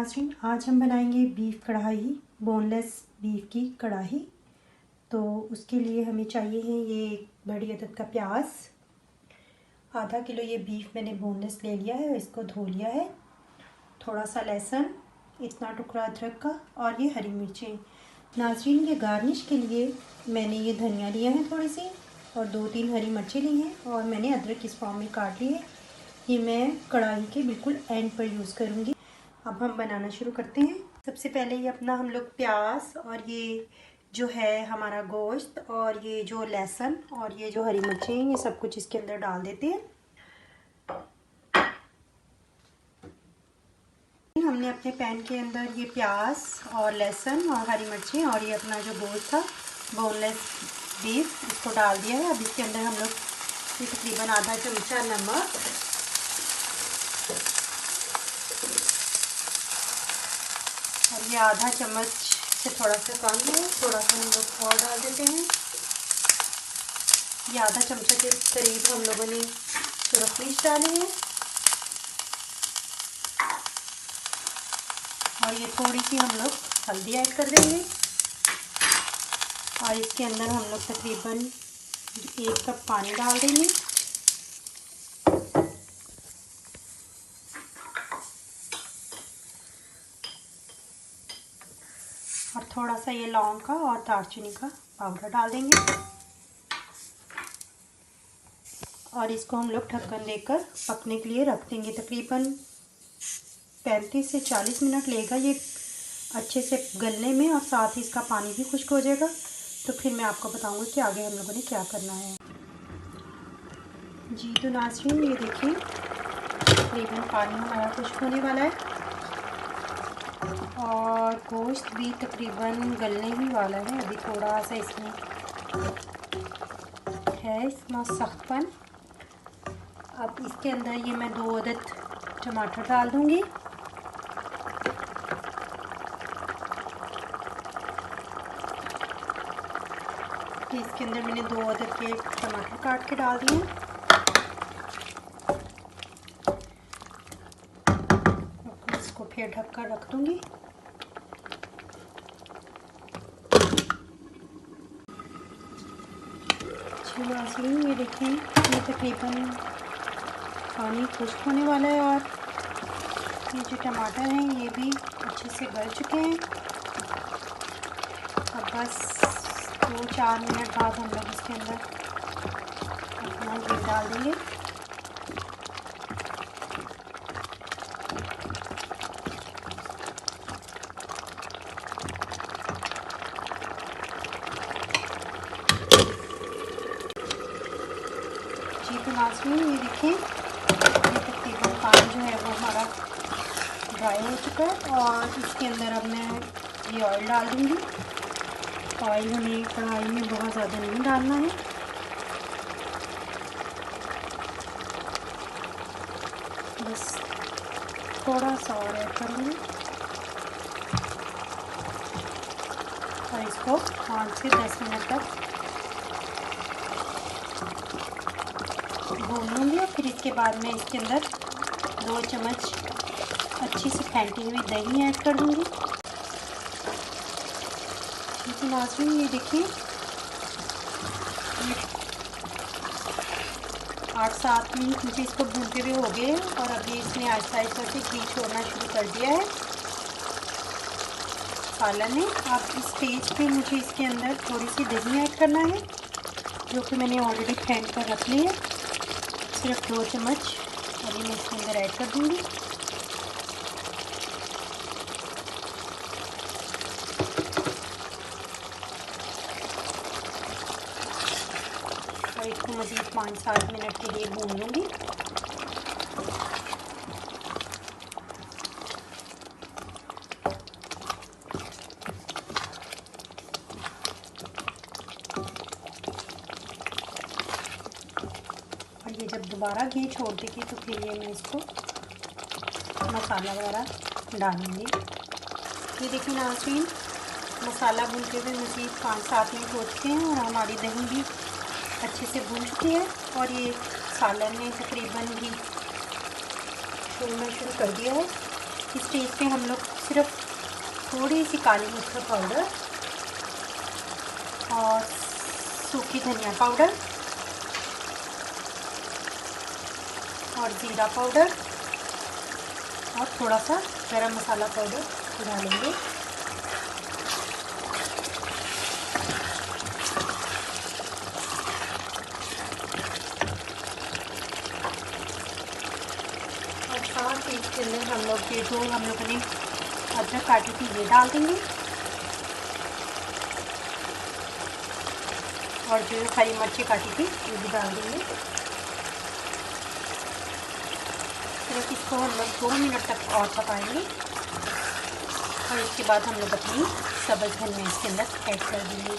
नाज़रीन, आज हम बनाएंगे बीफ कढ़ाई, बोनलेस बीफ की कढ़ाई। तो उसके लिए हमें चाहिए है ये बड़ी अदद का प्याज, आधा किलो ये बीफ मैंने बोनलेस ले लिया है, इसको धो लिया है, थोड़ा सा लहसुन, इतना टुकड़ा अदरक का और ये हरी मिर्चें। नाज़रीन, ये गार्निश के लिए मैंने ये धनिया लिया है थोड़ी सी और 2-3 हरी मिर्चें ली हैं और मैंने अदरक इस फॉर्म में काट ली है। ये मैं कढ़ाई के बिल्कुल एंड पर यूज़ करूँगी। अब हम बनाना शुरू करते हैं। सबसे पहले ये अपना हम लोग प्याज और ये जो है हमारा गोश्त और ये जो लहसुन और ये जो हरी मिर्चें हैं, ये सब कुछ इसके अंदर डाल देते हैं। हमने अपने पैन के अंदर ये प्याज और लहसुन और हरी मिर्चें और ये अपना जो गोश्त था बोनलेस बीफ, इसको डाल दिया है। अब इसके अंदर हम लोग ये तकरीबन आधा चमचा नमक और ये आधा चम्मच से थोड़ा सा कम है, थोड़ा सा हम लोग और डाल देते हैं। ये आधा चमचा के करीब हम लोगों ने सुरख मिर्च डाली है और ये थोड़ी सी हम लोग हल्दी ऐड कर देंगे और इसके अंदर हम लोग तकरीबन 1 कप पानी डाल देंगे। और थोड़ा सा ये लौंग का और दालचीनी का पाउडर डाल देंगे और इसको हम लोग ढक्कन देकर पकने के लिए रख देंगे। तकरीबन 35 से 40 मिनट लेगा ये अच्छे से गलने में और साथ ही इसका पानी भी खुश्क हो जाएगा। तो फिर मैं आपको बताऊंगी कि आगे हम लोगों ने क्या करना है। जी तो नाज़रीन, ये देखिए तकरीबन पानी हमारा खुश्क होने वाला है और गोश्त भी तकरीबन गलने ही वाला है। अभी थोड़ा सा इसमें है इसमें सख्तपन। अब इसके अंदर ये मैं 2 अदद टमाटर डाल दूँगी। इसके अंदर मैंने 2 अदद के टमाटर काट के डाल दिए और इसको फिर ढक कर रख दूँगी। नाज़रीन, ये देखें ये तकरीबन पानी खुश्क होने वाला है और ये जो टमाटर हैं ये भी अच्छे से गल चुके हैं। अब बस 2-4 मिनट बाद हम लोग इसके अंदर अपना घी डाल देंगे। जी तो नाज़रीन, ये देखें ये तकरीबन पानी जो है वो हमारा ड्राई हो चुका है और इसके अंदर अब मैं ये ऑयल डाल दूँगी। ऑयल हमें कढ़ाई में बहुत ज़्यादा नहीं डालना है, बस थोड़ा सा और ऐड करूँगी और इसको 5 से 10 मिनट तक भून लूँगी और फिर इसके बाद मैं इसके अंदर 2 चम्मच अच्छी से फेंटी हुई दही ऐड कर दूँगी। ठीक है नाज़रीन, ये देखिए 8-7 मिनट मुझे इसको भूनते हुए हो गए और अभी इसने आहिस्ता आहिस्ता से घी छोड़ना शुरू कर दिया है सालन ने। अब इस स्टेज पे मुझे इसके अंदर थोड़ी सी दही ऐड करना है जो कि मैंने ऑलरेडी फेंट कर रख ली है। सिर्फ 2 चम्मच अभी मैं इसके अंदर ऐड कर दूँगी। और इसको मज़ीद 5-7 मिनट के लिए भून लूँगी। और ये जब दोबारा घी छोड़ देगी तो फिर ये मैं इसको मसाला वगैरह डालूँगी। ये देखिए नाज़रीन, मसाला भूनते हुए मज़ीद 5-7 मिनट हो चुके हैं और हमारी दही भी अच्छे से भून चुकी है और ये सालन ने तकरीबन भी छोड़ना शुरू कर दिया है। इस स्टेज पे हम लोग सिर्फ थोड़ी सी काली मिर्च का पाउडर और सूखी धनिया पाउडर और ज़ीरा पाउडर और थोड़ा सा गरम मसाला पाउडर डालेंगे। और साथ ही इसके अंदर हम लोग ये जो हम लोगों ने अदरक काटी थी ये डाल देंगे और जो हरी मिर्ची काटी थी ये भी डाल देंगे। सिर्फ इसको हम लोग 2 मिनट तक और पकाएंगे और इसके बाद हम लोग अपनी सब्ज़ धनिया इसके अंदर ऐड कर देंगे।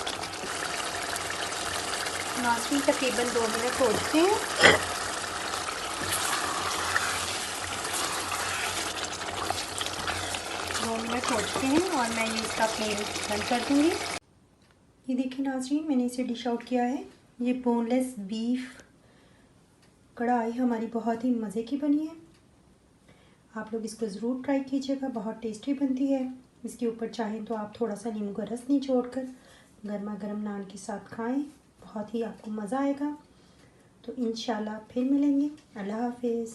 नाश्ते तकरीबन 2 मिनट हो चुके हैं। 2 मिनट हो चुके हैं और मैं ये इसका फ्लेम बंद कर दूँगी। ये देखिए नाज़रीन, मैंने इसे डिश आउट किया है। ये बोनलेस बीफ कढ़ाई हमारी बहुत ही मज़े की बनी है। आप लोग इसको ज़रूर ट्राई कीजिएगा, बहुत टेस्टी बनती है। इसके ऊपर चाहें तो आप थोड़ा सा नींबू का रस निचोड़कर गर्मा गर्म नान के साथ खाएं, बहुत ही आपको मज़ा आएगा। तो इंशाल्लाह फिर मिलेंगे। अल्लाह हाफिज़।